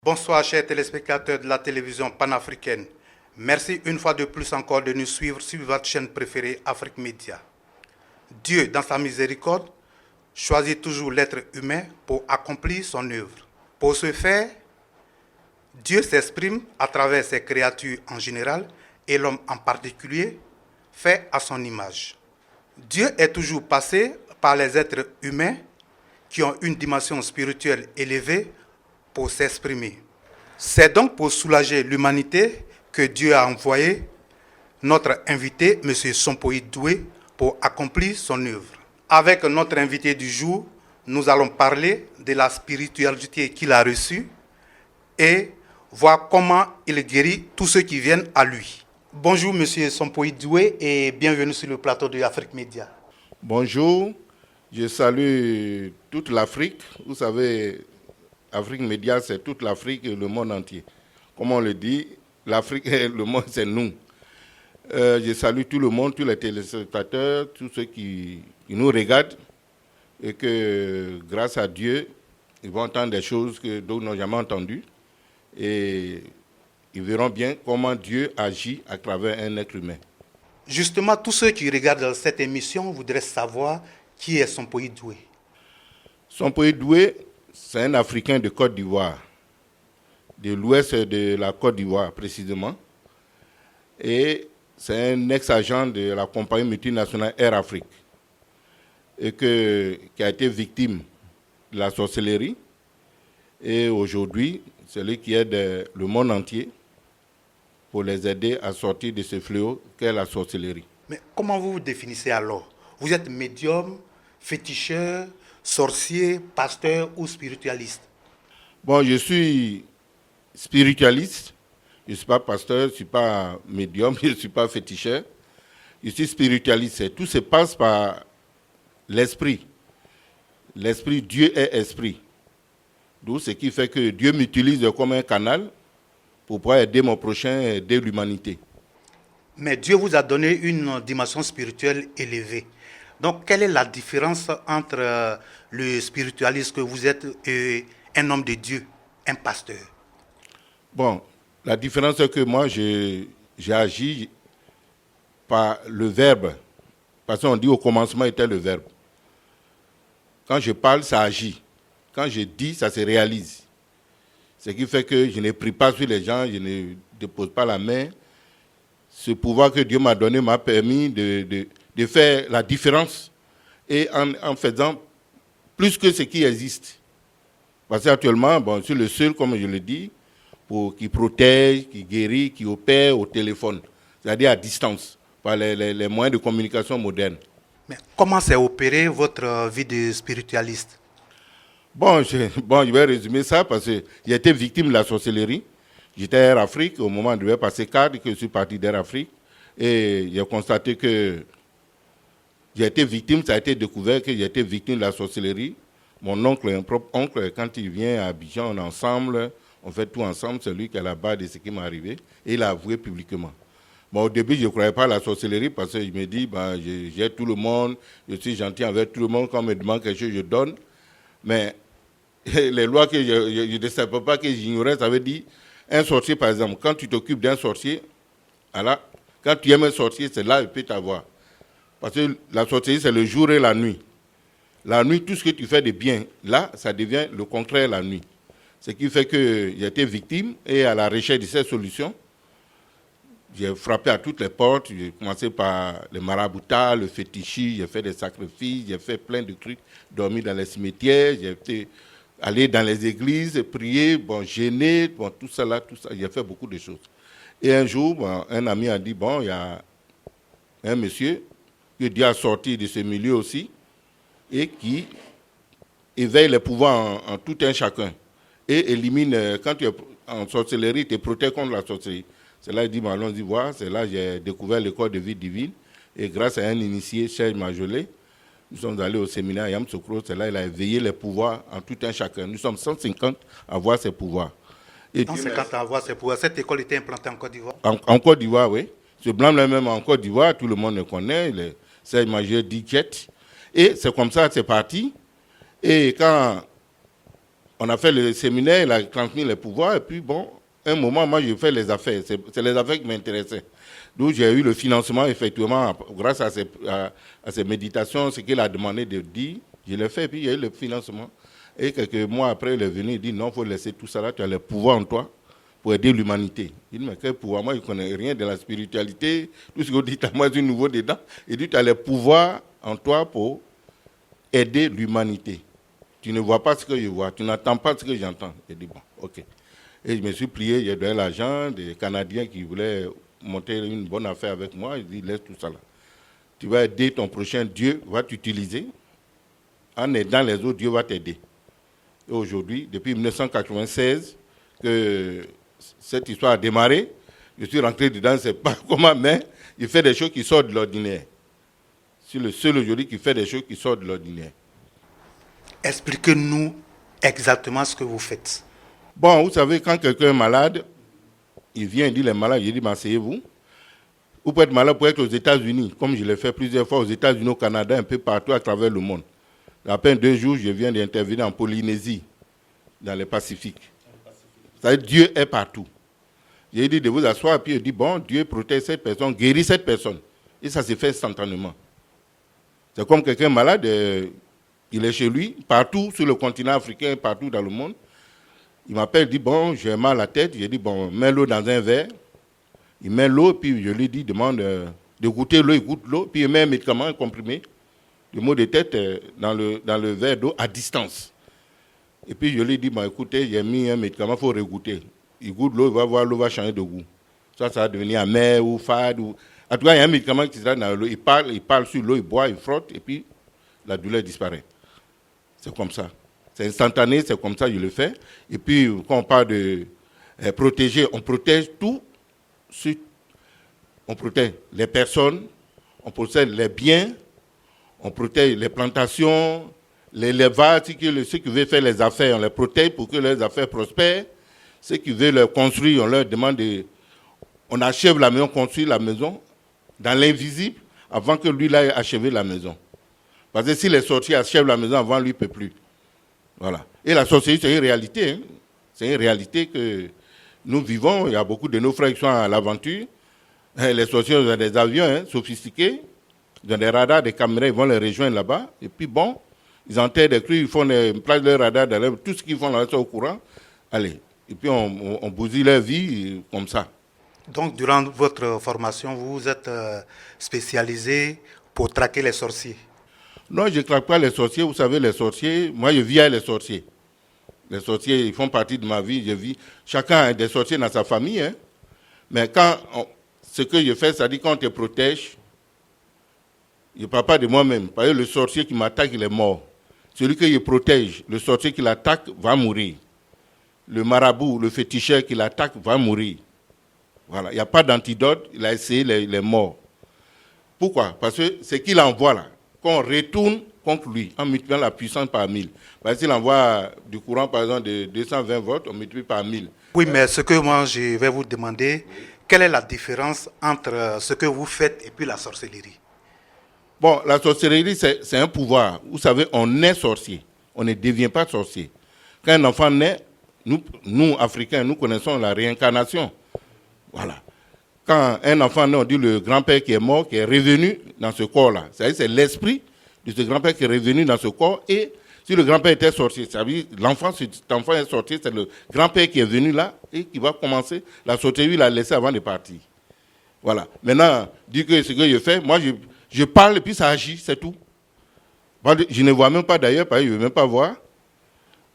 Bonsoir chers téléspectateurs de la télévision panafricaine. Merci une fois de plus encore de nous suivre sur votre chaîne préférée Afrique Média. Dieu, dans sa miséricorde, choisit toujours l'être humain pour accomplir son œuvre. Pour ce faire, Dieu s'exprime à travers ses créatures en général et l'homme en particulier, fait à son image. Dieu est toujours passé par les êtres humains qui ont une dimension spirituelle élevée pour s'exprimer. C'est donc pour soulager l'humanité que Dieu a envoyé notre invité, M. Sompoï Doué, pour accomplir son œuvre. Avec notre invité du jour, nous allons parler de la spiritualité qu'il a reçue et voir comment il guérit tous ceux qui viennent à lui. Bonjour M. Sompoï Doué et bienvenue sur le plateau de Afrique Média. Bonjour, je salue toute l'Afrique. Vous savez, Afrique Média, c'est toute l'Afrique et le monde entier. Comme on le dit, l'Afrique et le monde, c'est nous. Je salue tout le monde, tous les téléspectateurs, tous ceux qui nous regardent et que, grâce à Dieu, ils vont entendre des choses que d'autres n'ont jamais entendues et ils verront bien comment Dieu agit à travers un être humain. Justement, tous ceux qui regardent cette émission voudraient savoir qui est Sompoï Doué. Sompoï Doué, c'est un Africain de Côte d'Ivoire, de l'ouest de la Côte d'Ivoire précisément. Et c'est un ex-agent de la compagnie multinationale Air Afrique et qui a été victime de la sorcellerie. Et aujourd'hui, c'est lui qui aide le monde entier pour les aider à sortir de ce fléau qu'est la sorcellerie. Mais comment vous vous définissez alors? Vous êtes médium, féticheur, sorcier, pasteur ou spiritualiste? Bon, je suis spiritualiste. Je ne suis pas pasteur, je ne suis pas médium, je ne suis pas féticheur. Je suis spiritualiste. Tout se passe par l'esprit. L'esprit, Dieu est esprit. D'où ce qui fait que Dieu m'utilise comme un canal pour pouvoir aider mon prochain, aider l'humanité. Mais Dieu vous a donné une dimension spirituelle élevée. Donc, quelle est la différence entre le spiritualiste que vous êtes et un homme de Dieu, un pasteur? Bon, la différence c'est que moi, j'ai agi par le verbe. Parce qu'on dit au commencement était le verbe. Quand je parle, ça agit. Quand je dis, ça se réalise. Ce qui fait que je ne prie pas sur les gens, je ne dépose pas la main. Ce pouvoir que Dieu m'a donné m'a permis de faire la différence et en faisant plus que ce qui existe. Parce qu'actuellement, bon, je suis le seul, comme je le dis, qui protège, qui guérit, qui opère au téléphone, c'est-à-dire à distance, par les moyens de communication modernes. Mais comment s'est opéré votre vie de spiritualiste? Bon, je vais résumer ça parce que j'ai été victime de la sorcellerie. J'étais à Air Afrique, au moment où je devais passer cadre, que je suis parti d'Air Afrique. Et j'ai constaté que j'ai été victime, ça a été découvert que j'ai été victime de la sorcellerie. Mon oncle, un propre oncle, quand il vient à Abidjan, on est ensemble, on fait tout ensemble, c'est lui qui est à la base de ce qui m'est arrivé. Et il a avoué publiquement. Bon, au début, je ne croyais pas à la sorcellerie parce que je me dis, j'ai tout le monde, je suis gentil avec tout le monde, quand on me demande quelque chose, je donne. Mais les lois que je ne savais pas, que j'ignorais, ça veut dire, un sorcier, par exemple, quand tu t'occupes d'un sorcier, alors, quand tu aimes un sorcier, c'est là qu'il peut t'avoir. Parce que la sorcellerie, c'est le jour et la nuit. La nuit, tout ce que tu fais de bien, là, ça devient le contraire la nuit. Ce qui fait que j'ai été victime et à la recherche de ces solutions, j'ai frappé à toutes les portes. J'ai commencé par le maraboutat, le fétichisme, j'ai fait des sacrifices, j'ai fait plein de trucs, dormi dans les cimetières, j'ai été aller dans les églises, prier, jeûner, tout ça, j'ai fait beaucoup de choses. Et un jour, un ami a dit, il y a un monsieur que Dieu a sorti de ce milieu aussi et qui éveille les pouvoirs en tout un chacun et élimine, quand tu es en sorcellerie, tu te protèges contre la sorcellerie. C'est là qu'il dit, allons-y voir, c'est là que j'ai découvert l'école de vie divine et grâce à un initié, Serge Majolet, nous sommes allés au séminaire Yamsoukro, c'est là qu'il a éveillé les pouvoirs en tout un chacun. Nous sommes 150 à avoir ces pouvoirs. Et 150 à avoir ces pouvoirs. Cette école était implantée en Côte d'Ivoire? En Côte d'Ivoire, oui. Ce blanc-là même en Côte d'Ivoire, tout le monde le connaît, Serge Majolet dit Jet. Et c'est comme ça que c'est parti. Et quand On a fait le séminaire, il a transmis les pouvoirs, et puis bon, un moment, moi, je fais les affaires. C'est les affaires qui m'intéressaient. D'où j'ai eu le financement, effectivement, grâce à ces méditations, ce qu'il a demandé de dire, je l'ai fait, et puis il y a eu le financement. Et quelques mois après, il est venu, il dit, non, il faut laisser tout ça là, tu as le pouvoir en toi pour aider l'humanité. Il dit, mais quel pouvoir? Moi, je ne connais rien de la spiritualité, tout ce que vous dites à moi, c'est nouveau dedans. Il dit, tu as le pouvoir en toi pour aider l'humanité. Tu ne vois pas ce que je vois, tu n'entends pas ce que j'entends. Il dit, bon, ok. Et je me suis plié, j'ai donné l'argent des Canadiens qui voulaient monter une bonne affaire avec moi. Il dit, laisse tout ça là. Tu vas aider ton prochain, Dieu va t'utiliser. En aidant les autres, Dieu va t'aider. Et aujourd'hui, depuis 1996, que cette histoire a démarré, je suis rentré dedans, je ne sais pas comment, mais il fait des choses qui sortent de l'ordinaire. Je suis le seul aujourd'hui qui fait des choses qui sortent de l'ordinaire. Expliquez-nous exactement ce que vous faites. Bon, vous savez, quand quelqu'un est malade, il vient, il dit, les malades, je dis, asseyez-vous. Vous pouvez être malade pour être aux États-Unis, comme je l'ai fait plusieurs fois aux États-Unis, au Canada, un peu partout à travers le monde. À peine 2 jours, je viens d'intervenir en Polynésie, dans le Pacifique. Ça veut dire Dieu est partout. J'ai dit de vous asseoir, puis il dit, bon, Dieu protège cette personne, guérit cette personne. Et ça s'est fait instantanément. C'est comme quelqu'un malade, il est chez lui, partout sur le continent africain, partout dans le monde. Il m'appelle, il dit, bon, j'ai mal à la tête. J'ai dit, bon, mets l'eau dans un verre. Il met l'eau, puis je lui dis, demande de goûter l'eau, il goûte l'eau, puis il met un médicament, un comprimé, le mot de tête dans le verre d'eau à distance. Et puis je lui dis, bon, écoutez, j'ai mis un médicament, il faut regoûter. Il goûte l'eau, il va voir, l'eau va changer de goût. Ça va devenir amer ou fade. En tout cas, il y a un médicament qui sera dans l'eau, il parle sur l'eau, il boit, il frotte, et puis la douleur disparaît. C'est comme ça. C'est instantané, c'est comme ça que je le fais. Et puis, quand on parle de protéger, on protège tout. On protège les personnes, on protège les biens, on protège les plantations, les levages, ceux qui veulent faire les affaires, on les protège pour que leurs affaires prospèrent. Ceux qui veulent les construire, on leur demande on achève la maison, on construit la maison dans l'invisible avant que lui ait achevé la maison. Parce que si les sorciers achèvent la maison avant, lui ne peut plus. Voilà. Et la sorcellerie, c'est une réalité. Hein. C'est une réalité que nous vivons. Il y a beaucoup de nos frères qui sont à l'aventure. Les sorciers ont des avions sophistiqués. Ils ont des radars, des caméras, ils vont les rejoindre là-bas. Et puis bon, ils enterrent des crues, ils font une place de radar, tout ce qu'ils font là, c'est au courant. Allez. Et puis on bousille leur vie comme ça. Donc, durant votre formation, vous êtes spécialisé pour traquer les sorciers? Non, je ne traque pas les sorciers. Vous savez, les sorciers, moi, je vis avec les sorciers. Les sorciers, ils font partie de ma vie. Je vis. Chacun a des sorciers dans sa famille. Hein. Mais ce que je fais, ça dit qu'on te protège. Je ne parle pas de moi-même. Parce que le sorcier qui m'attaque, il est mort. Celui que je protège, le sorcier qui l'attaque, va mourir. Le marabout, le féticheur qui l'attaque, va mourir. Voilà. Il n'y a pas d'antidote. Il a essayé, il est mort. Pourquoi? Parce que ce qu'il envoie là, qu'on retourne contre lui en multipliant la puissance par 1000. Parce qu'il envoie du courant, par exemple, de 220 volts, on multiplie par 1000. Oui, mais ce que moi, je vais vous demander, quelle est la différence entre ce que vous faites et puis la sorcellerie? Bon, la sorcellerie, c'est un pouvoir. Vous savez, on est sorcier. On ne devient pas sorcier. Quand un enfant naît, nous, Africains, nous connaissons la réincarnation. Voilà. Quand un enfant naît, on dit le grand-père qui est mort, qui est revenu dans ce corps-là. C'est l'esprit de ce grand-père qui est revenu dans ce corps. Et si le grand-père était sorcier, ça veut dire cet enfant est sorcier, c'est le grand-père qui est venu là et qui va commencer. La sorcellerie, il l'a laissé avant de partir. Voilà. Maintenant, dit que ce que je fais, moi, je parle et puis ça agit, c'est tout. Je ne vois même pas d'ailleurs, parce que je ne veux même pas voir.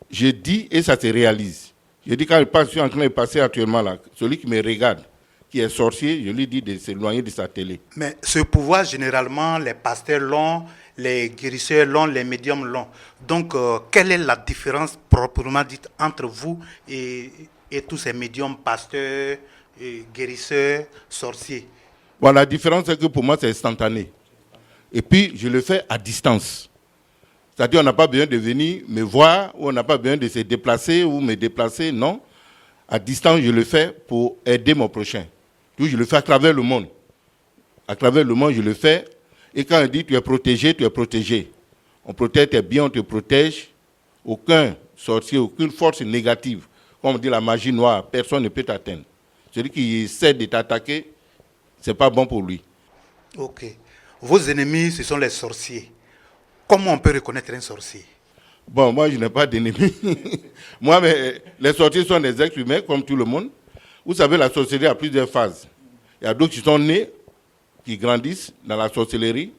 Je dis et ça se réalise. Je dis quand je suis en train de passer actuellement là, celui qui me regarde, qui est sorcier, je lui dis de s'éloigner de sa télé. Mais ce pouvoir, généralement, les pasteurs l'ont, les guérisseurs l'ont, les médiums l'ont. Donc, quelle est la différence proprement dite entre vous et tous ces médiums, pasteurs, guérisseurs, sorciers? Bon, la différence, c'est que pour moi, c'est instantané. Et puis, je le fais à distance. C'est-à-dire, on n'a pas besoin de venir me voir, ou on n'a pas besoin de se déplacer ou me déplacer, non. À distance, je le fais pour aider mon prochain. Je le fais à travers le monde. À travers le monde, je le fais. Et quand on dit tu es protégé, tu es protégé. On protège tes biens, on te protège. Aucun sorcier, aucune force négative. Comme on dit la magie noire, personne ne peut t'atteindre. Celui qui essaie de t'attaquer, ce n'est pas bon pour lui. Ok. Vos ennemis, ce sont les sorciers. Comment on peut reconnaître un sorcier? Bon, moi, je n'ai pas d'ennemis. Moi, mais, les sorciers sont des êtres humains, comme tout le monde. Vous savez, la sorcellerie a plusieurs phases. Il y a d'autres qui sont nés, qui grandissent dans la sorcellerie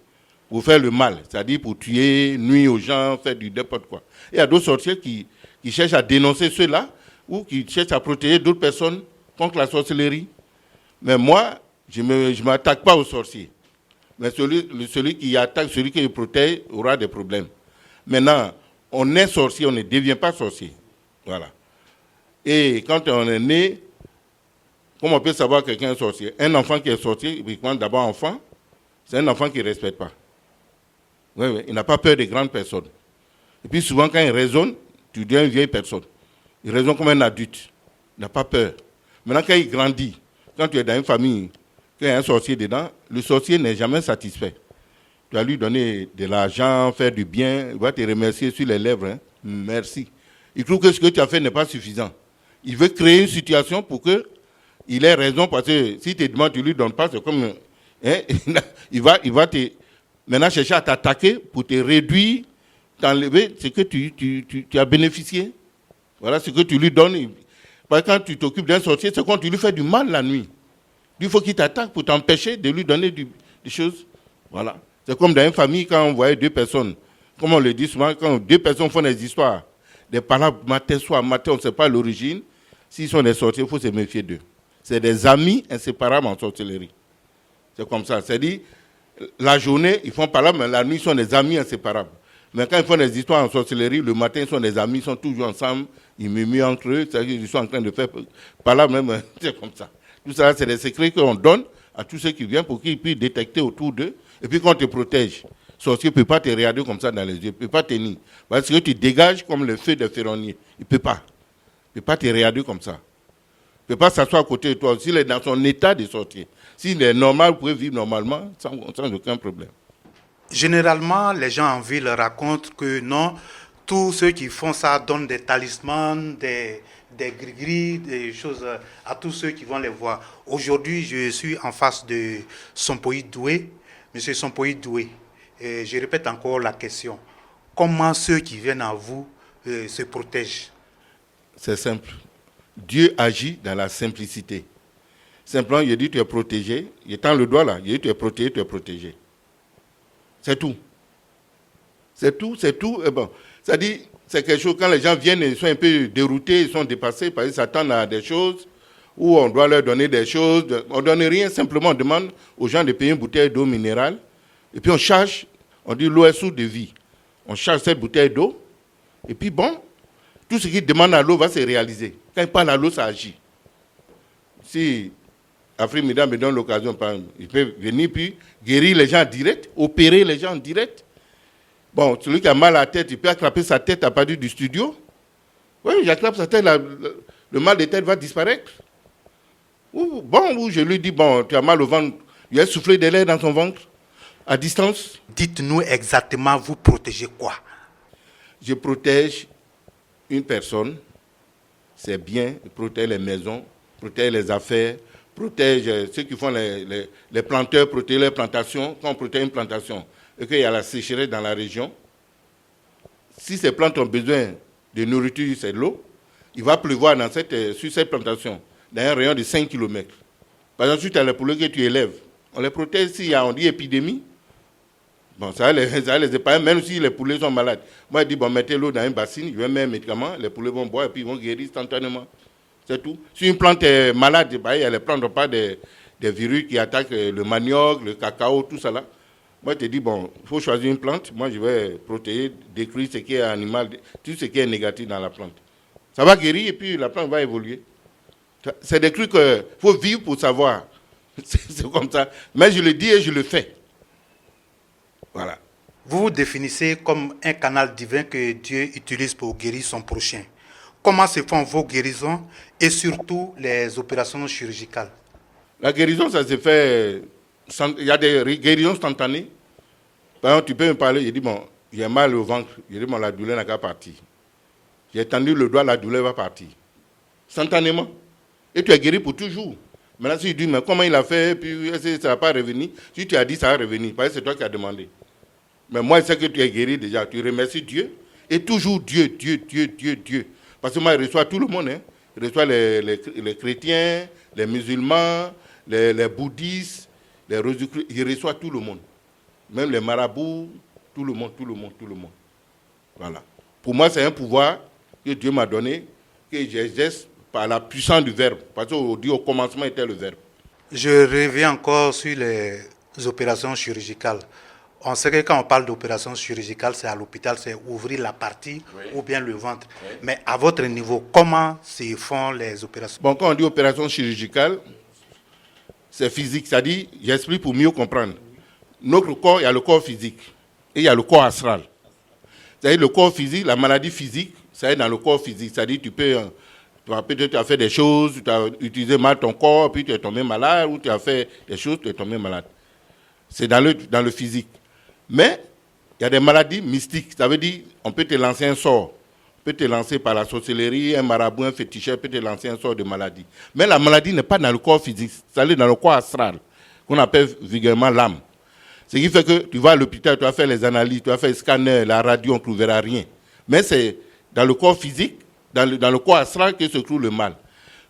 pour faire le mal, c'est-à-dire pour tuer, nuire aux gens, faire du n'importe quoi. Et il y a d'autres sorciers qui cherchent à dénoncer ceux-là ou qui cherchent à protéger d'autres personnes contre la sorcellerie. Mais moi, je ne m'attaque pas aux sorciers. Mais celui qui attaque, celui qui protège, aura des problèmes. Maintenant, on est sorcier, on ne devient pas sorcier. Voilà. Et quand on est né, comment on peut savoir que quelqu'un est sorcier? Un enfant qui est sorcier, il prend d'abord enfant, c'est un enfant qui ne respecte pas. Oui, oui, il n'a pas peur des grandes personnes. Et puis souvent, quand il raisonne, tu deviens une vieille personne. Il raisonne comme un adulte. Il n'a pas peur. Maintenant, quand il grandit, quand tu es dans une famille, quand il y a un sorcier dedans, le sorcier n'est jamais satisfait. Tu vas lui donner de l'argent, faire du bien, il va te remercier sur les lèvres. Hein. Merci. Il trouve que ce que tu as fait n'est pas suffisant. Il veut créer une situation pour qu'il ait raison, parce que si tu te demandes, tu ne lui donnes pas, c'est comme... Hein, il va te... Maintenant, chercher à t'attaquer pour te réduire, t'enlever ce que tu as bénéficié. Voilà ce que tu lui donnes. Parce que quand tu t'occupes d'un sorcier, c'est quand tu lui fais du mal la nuit. Il faut qu'il t'attaque pour t'empêcher de lui donner des choses. Voilà. C'est comme dans une famille, quand on voyait deux personnes, comme on le dit souvent, quand deux personnes font des histoires, des paroles matin, soir, matin, on ne sait pas l'origine. S'ils sont des sorciers, il faut se méfier d'eux. C'est des amis inséparables en sorcellerie. C'est comme ça. C'est-à-dire, la journée, ils font parler, mais la nuit, ils sont des amis inséparables. Mais quand ils font des histoires en sorcellerie, le matin, ils sont des amis, ils sont toujours ensemble, ils murmurent entre eux, c'est-à-dire qu'ils sont en train de faire parler même, c'est comme ça. Tout ça, c'est des secrets qu'on donne à tous ceux qui viennent pour qu'ils puissent détecter autour d'eux. Et puis quand on te protège, le sorcier ne peut pas te regarder comme ça dans les yeux, il ne peut pas tenir. Parce que tu dégages comme le feu des ferronniers. Il ne peut pas. Il ne peut pas te regarder comme ça. Il ne peut pas s'asseoir à côté de toi. S'il est dans son état de sorcier, s'il est normal, vous pouvez vivre normalement sans aucun problème. Généralement, les gens en ville racontent que non, tous ceux qui font ça donnent des talismans, des gris-gris, des choses à tous ceux qui vont les voir. Aujourd'hui, je suis en face de Sompoï Doué, M. Sompoï Doué. Et je répète encore la question. Comment ceux qui viennent à vous se protègent? C'est simple. Dieu agit dans la simplicité. Simplement, il dit tu es protégé. Il tend le doigt là. Il dit tu es protégé, tu es protégé. C'est tout. C'est tout, c'est tout. Et bon, ça dit, c'est quelque chose, quand les gens viennent, ils sont un peu déroutés, ils sont dépassés, parce qu'ils s'attendent à des choses, où on doit leur donner des choses. On ne donne rien, simplement on demande aux gens de payer une bouteille d'eau minérale, et puis on charge, on dit l'eau est source de vie. On charge cette bouteille d'eau, et puis bon, tout ce qu'ils demandent à l'eau va se réaliser. Quand ils parlent à l'eau, ça agit. Si Afrique Mida me donne l'occasion, il peut venir puis guérir les gens en direct, opérer les gens en direct. Bon, celui qui a mal à la tête, il peut attraper sa tête à partir du studio. Oui, j'attrape sa tête, le mal de tête va disparaître. Ou je lui dis, bon, tu as mal au ventre, il a soufflé de l'air dans son ventre, à distance. Dites-nous exactement, vous protégez quoi? Je protège une personne, c'est bien, je protège les maisons, protège les affaires, protège ceux qui font les planteurs, protège les plantations. Quand on protège une plantation et qu'il y a la sécheresse dans la région, si ces plantes ont besoin de nourriture, c'est de l'eau, il va pleuvoir sur cette plantation, dans un rayon de 5 km. Par exemple, si tu as les poulets que tu élèves, on les protège s'il y a, on dit, épidémie. Bon, ça va les épargner, même si les poulets sont malades. Moi, je dis, bon, mettez l'eau dans une bassine, je vais mettre un médicament, les poulets vont boire et puis ils vont guérir instantanément. C'est tout. Si une plante est malade, elle ne prend pas des virus qui attaquent le manioc, le cacao, tout ça là. Moi, je te dis, bon, il faut choisir une plante. Moi, je vais protéger, détruire ce qui est animal, tout ce qui est négatif dans la plante. Ça va guérir et puis la plante va évoluer. C'est des trucs qu'il faut vivre pour savoir. C'est comme ça. Mais je le dis et je le fais. Voilà. Vous vous définissez comme un canal divin que Dieu utilise pour guérir son prochain. Comment se font vos guérisons et surtout les opérations chirurgicales? La guérison, ça se fait... Il y a des guérisons instantanées. Par exemple, tu peux me parler, je dis, bon, j'ai mal au ventre. Je dis, bon, la douleur n'a qu'à partir. J'ai tendu le doigt, la douleur va partir. Instantanément. Et tu es guéri pour toujours. Maintenant, si tu dis, mais comment il a fait, puis ça ne va pas revenir. Si tu as dit, ça va revenir, parce que c'est toi qui as demandé. Mais moi, je sais que tu es guéri déjà. Tu remercies Dieu. Et toujours Dieu, Dieu, Dieu, Dieu, Dieu. Parce que moi, je reçois tout le monde. Hein. Je reçois les chrétiens, les musulmans, les bouddhistes, les religieux. Je reçois tout le monde. Même les marabouts, tout le monde, tout le monde, tout le monde. Voilà. Pour moi, c'est un pouvoir que Dieu m'a donné, que j'exerce par la puissance du Verbe. Parce qu'au commencement était le Verbe. Je reviens encore sur les opérations chirurgicales. On sait que quand on parle d'opération chirurgicale, c'est à l'hôpital, c'est ouvrir la partie ou bien le ventre. Oui. Mais à votre niveau, comment se font les opérations? Bon, quand on dit opération chirurgicale, c'est physique. C'est-à-dire, j'explique pour mieux comprendre. Notre corps, il y a le corps physique et il y a le corps astral. C'est-à-dire, le corps physique, la maladie physique, ça est dans le corps physique. C'est-à-dire, peut-être tu as fait des choses, tu as utilisé mal ton corps, puis tu es tombé malade, ou tu as fait des choses, tu es tombé malade. C'est dans le physique. Mais il y a des maladies mystiques. Ça veut dire on peut te lancer un sort. On peut te lancer par la sorcellerie, un marabout, un féticheur peut te lancer un sort de maladie. Mais la maladie n'est pas dans le corps physique, c'est dans le corps astral, qu'on appelle vulgairement l'âme. Ce qui fait que tu vas à l'hôpital, tu vas faire les analyses, tu vas faire le scanner, la radio, on ne trouvera rien. Mais c'est dans le corps physique, dans le corps astral que se trouve le mal.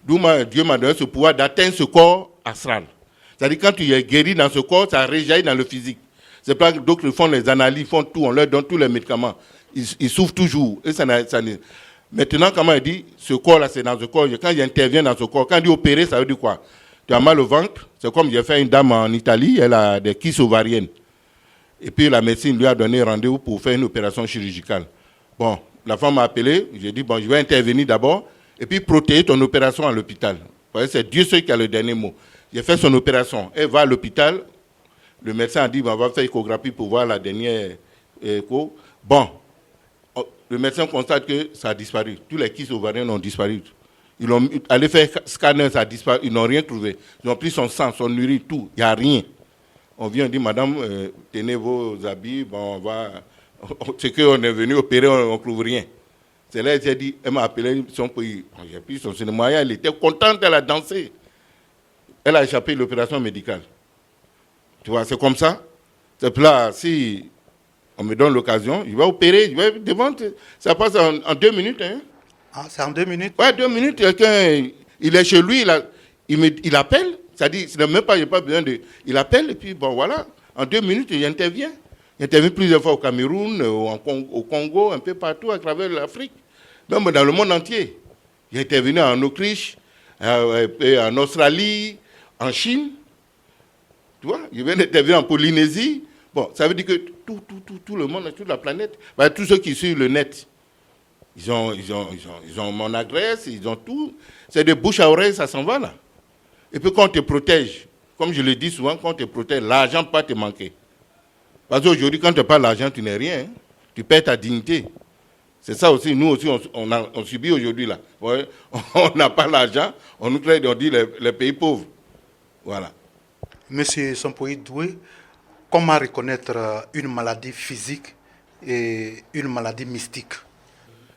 D'où Dieu m'a donné ce pouvoir d'atteindre ce corps astral. C'est-à-dire quand tu es guéri dans ce corps, ça réjaillit dans le physique. C'est pas que d'autres font les analyses, font tout, on leur donne tous les médicaments. Ils souffrent toujours. Et Maintenant, comment il dit, ce corps-là, c'est dans ce corps. Quand j'interviens dans ce corps, quand il dit opérer, ça veut dire quoi? Tu as mal au ventre. C'est comme j'ai fait une dame en Italie, elle a des kystes ovariennes. Et puis la médecine lui a donné rendez-vous pour faire une opération chirurgicale. Bon, la femme m'a appelé, j'ai dit, bon, je vais intervenir d'abord, et puis protéger ton opération à l'hôpital. C'est Dieu seul qui a le dernier mot. J'ai fait son opération. Elle va à l'hôpital. Le médecin a dit, on va faire échographie pour voir la dernière écho. Bon, le médecin constate que ça a disparu. Tous les kystes ovariens ont disparu. Ils ont allé faire scanner, ça a disparu. Ils n'ont rien trouvé. Ils ont pris son sang, son urine, tout. Il n'y a rien. On vient, on dit, madame, tenez vos habits, bon, on va... C'est qu'on est venu opérer, on ne trouve rien. C'est là qu'elle dit, elle m'a appelé son pays. J'ai pris son cinéma, elle était contente, elle a dansé. Elle a échappé l'opération médicale. Tu vois, c'est comme ça. C'est là, si on me donne l'occasion, je vais opérer, je vais devant. Ça passe en 2 minutes. Hein. Ah, c'est en 2 minutes? Ouais, 2 minutes. Quelqu'un, il est chez lui, il appelle. C'est-à-dire, il n'a même pas, besoin de. Il appelle, et puis bon, voilà. En 2 minutes, il intervient. Il intervient plusieurs fois au Cameroun, au Congo, un peu partout à travers l'Afrique, même dans le monde entier. Il est intervenu en Autriche, en Australie, en Chine. Tu vois, il vient d'intervenir en Polynésie. Bon, ça veut dire que tout le monde, toute la planète, bah, tous ceux qui suivent le net, ils ont mon adresse, ils ont tout. C'est de bouche à oreille, ça s'en va là. Et puis quand on te protège, comme je le dis souvent, quand on te protège, l'argent ne peut pas te manquer. Parce qu'aujourd'hui, quand tu n'as pas l'argent, tu n'es rien. Hein. Tu perds ta dignité. C'est ça aussi, nous aussi, on subit aujourd'hui là. Ouais, on n'a pas l'argent, on nous traite, on dit les pays pauvres. Voilà. Monsieur Sompoï Doué, comment reconnaître une maladie physique et une maladie mystique?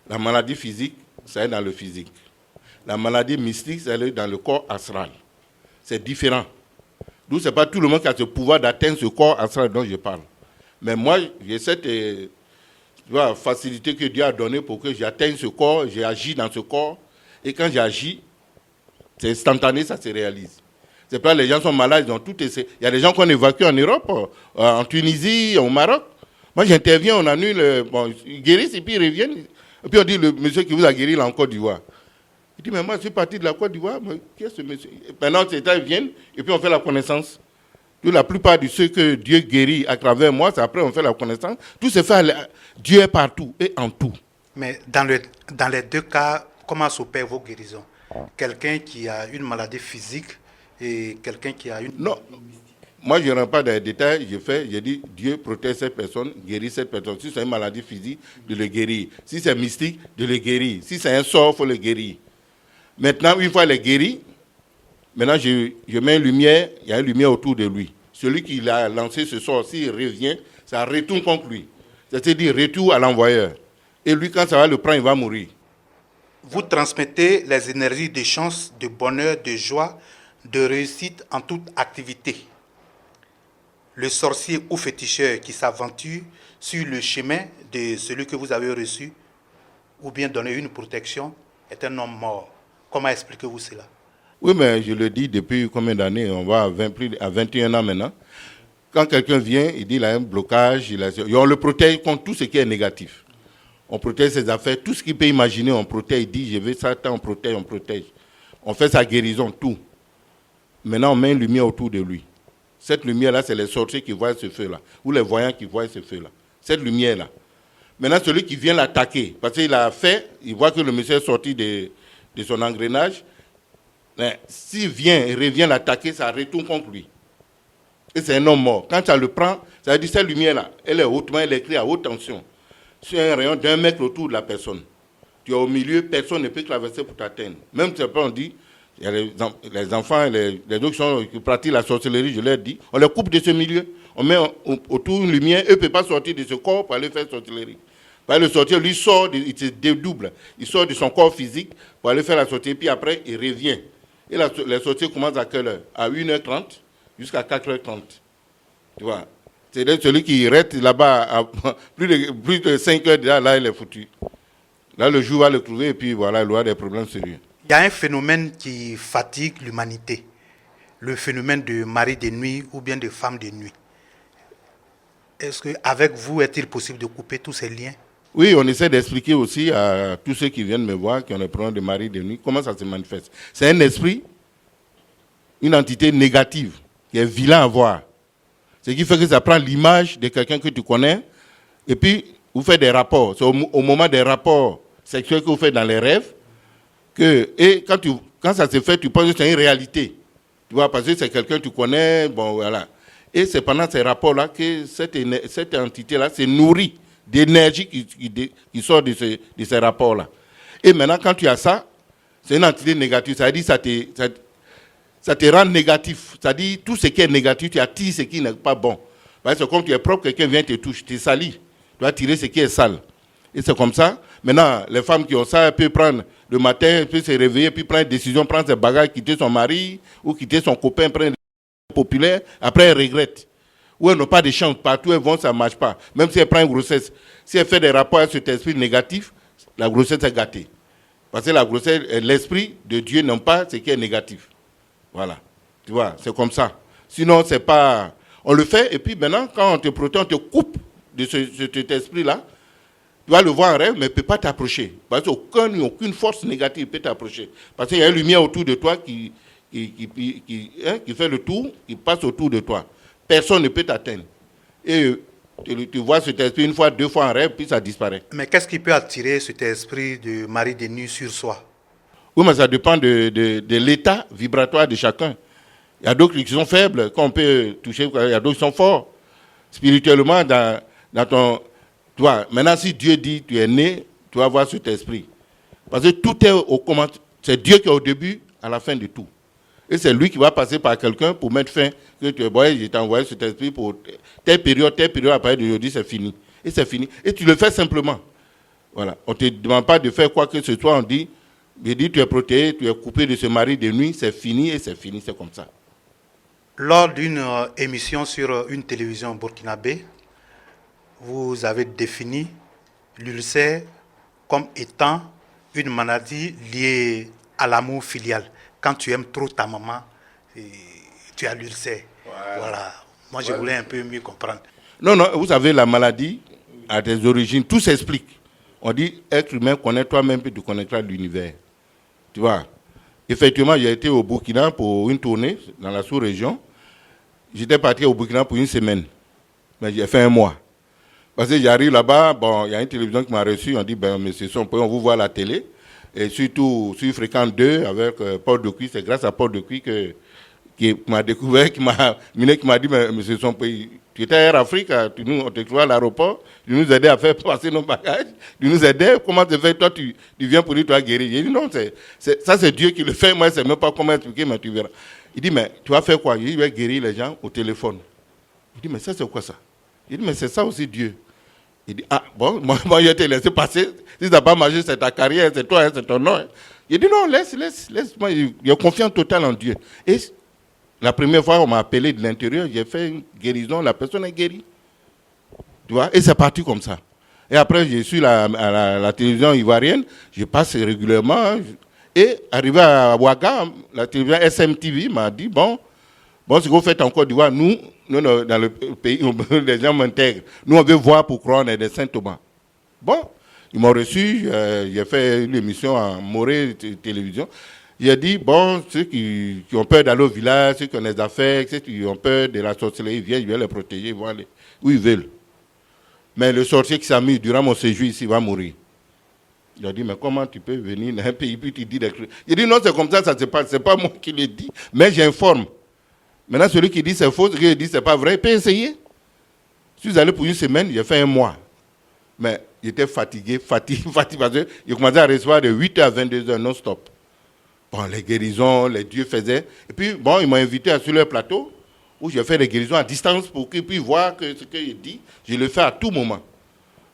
La maladie physique, ça est dans le physique. La maladie mystique, ça est dans le corps astral. C'est différent. D'où ce n'est pas tout le monde qui a ce pouvoir d'atteindre ce corps astral dont je parle. Mais moi, j'ai cette facilité que Dieu a donnée pour que j'atteigne ce corps, j'ai agi dans ce corps. Et quand j'agis, c'est instantané, ça se réalise. C'est pas les gens sont malades, ils ont tout essayé. Il y a des gens qu'on évacue en Europe, en Tunisie, au Maroc. Moi, j'interviens, on annule, bon, ils guérissent et puis ils reviennent. Et puis on dit, le monsieur qui vous a guéri, il est en Côte d'Ivoire. Il dit, mais moi, je suis parti de la Côte d'Ivoire, mais qui est ce monsieur? Maintenant, ces états viennent, et puis on fait la connaissance. La plupart de ceux que Dieu guérit à travers moi, c'est après on fait la connaissance. Tout se fait, Dieu est partout et en tout. Mais dans les 2 cas, comment s'opèrent vos guérisons? Quelqu'un qui a une maladie physique et quelqu'un qui a une... Non, moi je ne rentre pas dans les détails, j'ai dit Dieu protège cette personne, guérit cette personne. Si c'est une maladie physique, de le guérir. Si c'est mystique, de le guérir. Si c'est un sort, il faut le guérir. Maintenant, une fois il est guéri, maintenant je mets une lumière, il y a une lumière autour de lui. Celui qui a lancé ce sort, s'il revient, ça retourne contre lui. C'est-à-dire retour à l'envoyeur. Et lui, quand ça va le prendre, il va mourir. Vous transmettez les énergies de chance, de bonheur, de joie, de réussite en toute activité. Le sorcier ou féticheur qui s'aventure sur le chemin de celui que vous avez reçu ou bien donné une protection est un homme mort. Comment expliquez-vous cela? Oui, mais je le dis depuis combien d'années? On va plus à 21 ans maintenant. Quand quelqu'un vient, il dit qu'il a un blocage, on le protège contre tout ce qui est négatif. On protège ses affaires, tout ce qu'il peut imaginer, on protège. Il dit, je veux ça, on protège, on protège. On fait sa guérison, tout. Maintenant, on met une lumière autour de lui. Cette lumière-là, c'est les sorciers qui voient ce feu-là, ou les voyants qui voient ce feu-là. Cette lumière-là. Maintenant, celui qui vient l'attaquer, parce qu'il a fait, il voit que le monsieur est sorti de son engrenage. S'il vient et revient l'attaquer, ça retourne contre lui. Et c'est un homme mort. Quand ça le prend, ça veut dire cette lumière-là, elle est hautement, elle est écrite à haute tension. Sur un rayon d'1 mètre autour de la personne. Tu es au milieu, personne ne peut traverser pour t'atteindre. Même si on dit, il y a les enfants, les autres qui pratiquent la sorcellerie, je leur dis, on les coupe de ce milieu. On met autour une lumière, eux ne peuvent pas sortir de ce corps pour aller faire sorcellerie. Pour aller sortir, lui sort, il se dédouble. Il sort de son corps physique pour aller faire la sorcellerie, puis après, il revient. Et les sorties commencent à quelle heure? À 1h30 jusqu'à 4h30. Tu vois? C'est celui qui reste là-bas à plus de 5 heures, là, il est foutu. Là, le jour va le trouver et puis voilà, il aura des problèmes sérieux. Il y a un phénomène qui fatigue l'humanité. Le phénomène de mari de nuit ou bien de femme de nuit. Est-ce qu'avec vous, est-il possible de couper tous ces liens? Oui, on essaie d'expliquer aussi à tous ceux qui viennent me voir, qui ont des problèmes de mari de nuit, comment ça se manifeste. C'est un esprit, une entité négative, qui est vilain à voir. Ce qui fait que ça prend l'image de quelqu'un que tu connais, et puis vous faites des rapports. C'est au moment des rapports sexuels que vous faites dans les rêves, et quand ça se fait, tu penses que c'est une réalité. Tu vois, parce que c'est quelqu'un que tu connais, bon voilà. Et c'est pendant ces rapports-là que cette entité-là se nourrit d'énergie qui sort de ces rapports-là. Et maintenant, quand tu as ça, c'est une entité négative. Ça veut dire que ça te rend négatif. Ça dit tout ce qui est négatif, tu attires ce qui n'est pas bon. C'est comme tu es propre, quelqu'un vient te toucher, tu salis. Tu dois tirer ce qui est sale. Et c'est comme ça. Maintenant, les femmes qui ont ça, elles peuvent prendre le matin, elles peuvent se réveiller, puis prendre une décision, prendre ses bagages, quitter son mari ou quitter son copain, prendre une populaire. Après, elles regrettent. Ou elles n'ont pas de chance. Partout où elles vont, ça ne marche pas. Même si elles prennent une grossesse. Si elles font des rapports avec cet esprit négatif, la grossesse est gâtée. Parce que la grossesse, l'esprit de Dieu n'aime pas ce qui est négatif. Voilà. Tu vois, c'est comme ça. Sinon, c'est pas... On le fait, et puis maintenant, quand on te protège, on te coupe de cet esprit-là. Tu vas le voir en rêve, mais il ne peut pas t'approcher. Parce qu'aucune force négative peut t'approcher. Parce qu'il y a une lumière autour de toi qui fait le tour, qui passe autour de toi. Personne ne peut t'atteindre. Et tu vois cet esprit une fois, 2 fois en rêve, puis ça disparaît. Mais qu'est-ce qui peut attirer cet esprit de mari de nuit sur soi? Oui, mais ça dépend de l'état vibratoire de chacun. Il y a d'autres qui sont faibles, qu'on peut toucher, il y a d'autres qui sont forts. Spirituellement, dans ton... Tu vois, maintenant, si Dieu dit tu es né, tu vas voir cet esprit. Parce que tout est au commencement. C'est Dieu qui est au début, à la fin de tout. Et c'est lui qui va passer par quelqu'un pour mettre fin. Que tu vois, je t'ai envoyé cet esprit pour telle période, à partir d'aujourd'hui, c'est fini. Et c'est fini. Et tu le fais simplement. Voilà. On ne te demande pas de faire quoi que ce soit. On dit, tu es protégé, tu es coupé de ce mari de nuit, c'est fini et c'est fini, c'est comme ça. Lors d'une émission sur une télévision burkinabé, vous avez défini l'ulcère comme étant une maladie liée à l'amour filial. Quand tu aimes trop ta maman, tu as l'ulcère. Voilà. Moi, je voulais un peu mieux comprendre. Non, vous savez, la maladie a des origines, tout s'explique. On dit, être humain, connais toi-même, puis tu connaîtras l'univers. Tu vois. Effectivement, j'ai été au Burkina pour une tournée dans la sous-région. J'étais parti au Burkina pour 1 semaine. Mais j'ai fait 1 mois. Parce que j'arrive là-bas, bon, il y a une télévision qui m'a reçu, on dit, monsieur Sompoy, on vous voit à la télé. Et surtout, sur Fréquence 2, avec Paul Decuy, c'est grâce à Paul Decuy qui m'a découvert, qui m'a dit, mais monsieur Sompoy, tu étais à Air Afrique, on te trouvait à l'aéroport, tu nous aidais à faire passer nos bagages, tu nous aidais, comment te fait, toi, tu viens pour dire, tu as guéri. J'ai dit, non, ça c'est Dieu qui le fait, moi je ne sais même pas comment expliquer, mais tu verras. Il dit, mais tu vas faire quoi? Il dit, il va guérir les gens au téléphone. Il dit, mais ça c'est quoi ça? Il dit, mais c'est ça aussi Dieu. Il dit, ah bon, moi je t'ai laissé passer. Si ça n'a pas marché, c'est ta carrière, c'est toi, hein, c'est ton nom. Hein. Il dit, non, laisse. Moi, j'ai confiance totale en Dieu. Et la première fois, on m'a appelé de l'intérieur, j'ai fait une guérison, la personne est guérie. Tu vois, et c'est parti comme ça. Et après, je suis à la télévision ivoirienne, je passe régulièrement. Hein, et arrivé à Ouaga, la télévision SMTV m'a dit, bon, ce que vous faites en Côte d'Ivoire, nous, dans le pays, les gens m'intègrent. Nous, on veut voir pour croire, on est des Saint-Thomas. Bon, ils m'ont reçu, j'ai fait une émission en Morée télévision. J'ai dit, bon, ceux qui ont peur d'aller au village, ceux qui ont des affaires, ceux qui ont peur de la sorcellerie, ils viennent, je vais les protéger, ils vont aller où ils veulent. Mais le sorcier qui s'est mis durant mon séjour ici va mourir. Il a dit, mais comment tu peux venir dans un pays puis tu dis des trucs. Il dit, non, c'est comme ça se passe. Ce n'est pas moi qui le dis, mais j'informe. Maintenant, celui qui dit c'est faux, ce qu'il dit c'est pas vrai, il peut essayer. Je suis allé pour une semaine, j'ai fait un mois. Mais j'étais fatigué, parce que j'ai commencé à recevoir de 8h à 22h non-stop. Bon, les guérisons, les dieux faisaient. Et puis, bon, ils m'ont invité sur leur plateau, où j'ai fait des guérisons à distance pour qu'ils puissent voir que ce qu'il dit, je le fais à tout moment.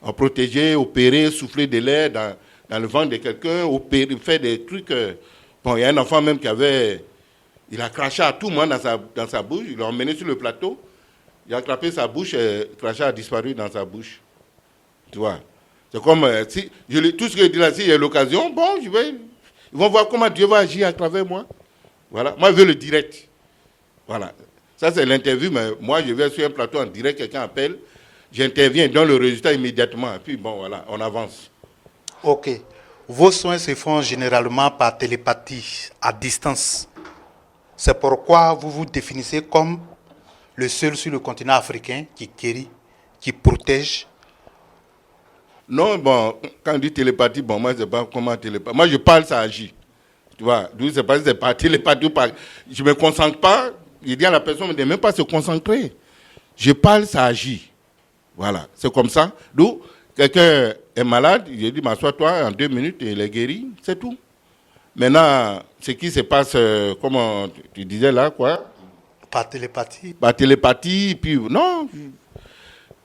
En protéger, opérer, souffler de l'air dans le ventre de quelqu'un, opérer, faire des trucs. Bon, il y a un enfant même qui avait... Il a craché à tout moment dans sa bouche, il l'a emmené sur le plateau, il a attrapé sa bouche et le crachat a disparu dans sa bouche. Tu vois. C'est comme, si tout ce que je dis là, s'il y a l'occasion, bon, ils vont voir comment Dieu va agir à travers moi. Voilà. Moi, je veux le direct. Voilà. Ça, c'est l'interview, mais moi, je vais sur un plateau en direct, quelqu'un appelle, j'interviens, je donne le résultat immédiatement, et puis bon, voilà, on avance. Ok. Vos soins se font généralement par télépathie, à distance. C'est pourquoi vous vous définissez comme le seul sur le continent africain qui guérit, qui protège. Non, bon, quand on dit télépathie, bon, moi, je ne sais pas comment télépathie. Moi, je parle, ça agit. Tu vois, d'où c'est pas si c'est pas télépathie ou pas. Je ne me concentre pas. Je dis à la personne, de même pas se concentrer. Je parle, ça agit. Voilà, c'est comme ça. D'où, quelqu'un est malade, je dis, m'assois-toi en 2 minutes et il est guéri, c'est tout. Maintenant, ce qui se passe, comment tu disais là, quoi? Par télépathie. Par télépathie, puis non.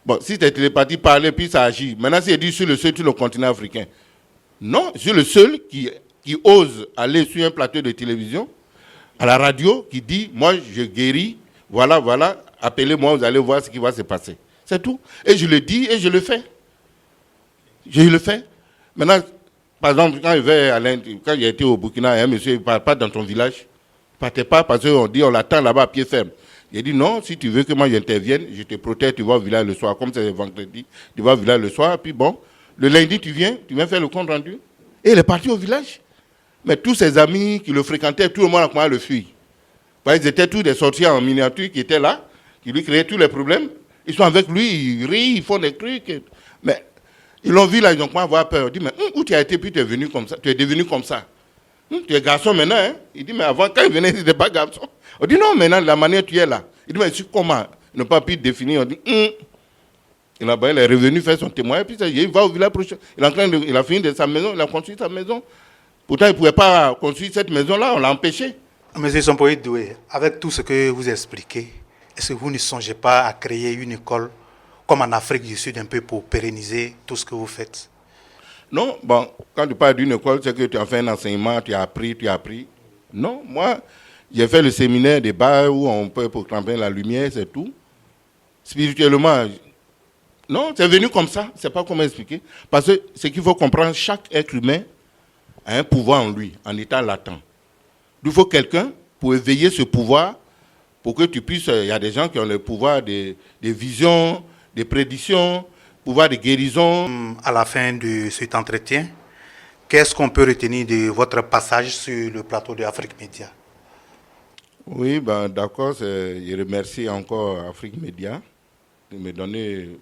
Bon, si c'est télépathie, parler, puis ça agit. Maintenant, c'est dit sur le seul sur le continent africain. Non, je suis le seul qui ose aller sur un plateau de télévision, à la radio, qui dit, moi, je guéris, voilà, appelez-moi, vous allez voir ce qui va se passer. C'est tout. Et je le dis et je le fais. Je le fais. Maintenant, par exemple, quand j'ai été au Burkina, un monsieur, il ne parle pas dans ton village. Il ne partait pas parce qu'on dit, on l'attend là-bas à pied ferme. Il a dit, non, si tu veux que moi j'intervienne, je te protège, tu vas au village le soir. Comme c'est vendredi, tu vas au village le soir. Puis bon, le lundi, tu viens faire le compte rendu. Et il est parti au village. Mais tous ses amis qui le fréquentaient, tout le monde a commencé à le fuir. Parce qu'ils étaient tous des sorciers en miniature qui étaient là, qui lui créaient tous les problèmes. Ils sont avec lui, ils rient, ils font des trucs. Mais ils l'ont vu là, ils ont commencé à avoir peur. Ils disent, mais où tu as été, puis tu es venu comme ça, tu es devenu comme ça. Tu es garçon maintenant, hein? Il dit, mais avant, quand il venait, il n'était pas garçon. On dit, non, maintenant, la manière tu es là. Il dit, mais comment? Il n'a pas pu définir. On dit, il est revenu faire son témoignage, puis il va au village prochain. Il a fini de sa maison, il a construit sa maison. Pourtant, il ne pouvait pas construire cette maison-là, on l'a empêché. Monsieur Sompoï Doué, avec tout ce que vous expliquez, est-ce que vous ne songez pas à créer une école comme en Afrique du Sud un peu pour pérenniser tout ce que vous faites? Non, bon, quand tu parles d'une école, c'est que tu as fait un enseignement, tu as appris. Non, moi, j'ai fait le séminaire de bas où on peut proclamer la lumière, c'est tout. Spirituellement, non, c'est venu comme ça, c'est pas comment expliquer. Parce que ce qu'il faut comprendre, chaque être humain a un pouvoir en lui, en état latent. Il faut quelqu'un pour éveiller ce pouvoir, pour que tu puisses... Il y a des gens qui ont le pouvoir des visions, des prédictions, pouvoir de guérison. À la fin de cet entretien, qu'est-ce qu'on peut retenir de votre passage sur le plateau de Afrique Média? Oui, ben, d'accord. Je remercie encore Afrique Média de me donner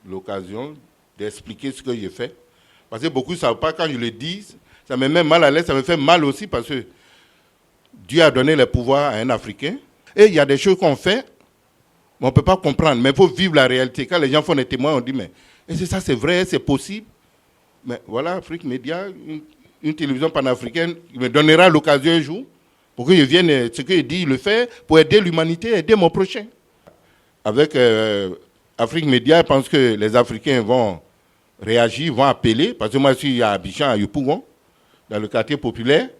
l'occasion d'expliquer ce que j'ai fait. Parce que beaucoup ne savent pas, quand je le dis, ça me met mal à l'aise, ça me fait mal aussi parce que Dieu a donné le pouvoir à un Africain. Et il y a des choses qu'on fait, mais on ne peut pas comprendre. Mais il faut vivre la réalité. Quand les gens font des témoins, on dit, mais est-ce ça c'est vrai, c'est possible? Mais voilà, Afrique Média, une télévision panafricaine, qui me donnera l'occasion un jour pour que je vienne, ce que je dis, le faire, pour aider l'humanité, aider mon prochain. Avec Afrique Média pense que les Africains vont réagir, vont appeler, parce que moi je suis à Abidjan, à Yopougon, dans le quartier populaire.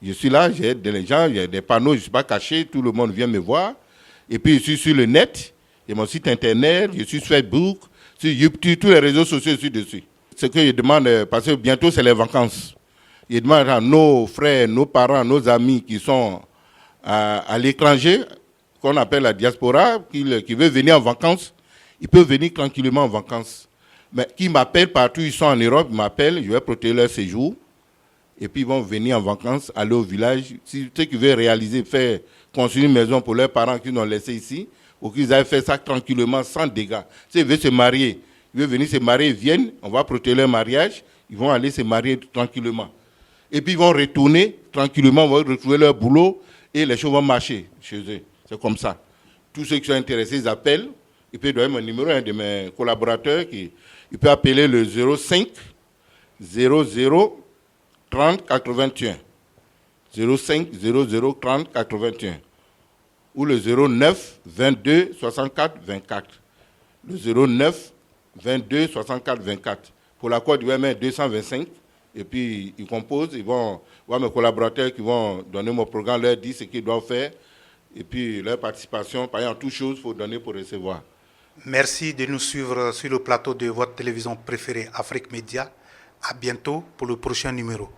Je suis là, j'ai des gens, il y a des panneaux, je ne suis pas caché, tout le monde vient me voir. Et puis je suis sur le net, il y a mon site internet, je suis sur Facebook, sur YouTube, tous les réseaux sociaux, je suis dessus. Ce que je demande, parce que bientôt c'est les vacances, je demande à nos frères, nos parents, nos amis qui sont à l'étranger, qu'on appelle la diaspora, qui veut venir en vacances, ils peuvent venir tranquillement en vacances. Mais qui m'appellent partout, ils sont en Europe, ils m'appellent, je vais protéger leur séjour. Et puis ils vont venir en vacances, aller au village. Si ceux qui veulent réaliser, faire construire une maison pour leurs parents qu'ils ont laissé ici, ou qu'ils aillent faire ça tranquillement, sans dégâts. S'ils veulent se marier, ils veulent venir se marier, ils viennent, on va protéger leur mariage, ils vont aller se marier tranquillement. Et puis ils vont retourner tranquillement, vont retrouver leur boulot et les choses vont marcher chez eux. C'est comme ça. Tous ceux qui sont intéressés, ils appellent. Ils peuvent donner mon numéro, un de mes collaborateurs, il peut appeler le 05 00 30 81. 05 00 30 81. Ou le 09 22 64 24. Le 09 22 64 24. Pour la Côte d'Ivoire, 225. Et puis, ils composent, ils vont voir mes collaborateurs qui vont donner mon programme, leur dire ce qu'ils doivent faire. Et puis, leur participation, par exemple, toutes choses, il faut donner pour recevoir. Merci de nous suivre sur le plateau de votre télévision préférée, Afrique Média. À bientôt pour le prochain numéro.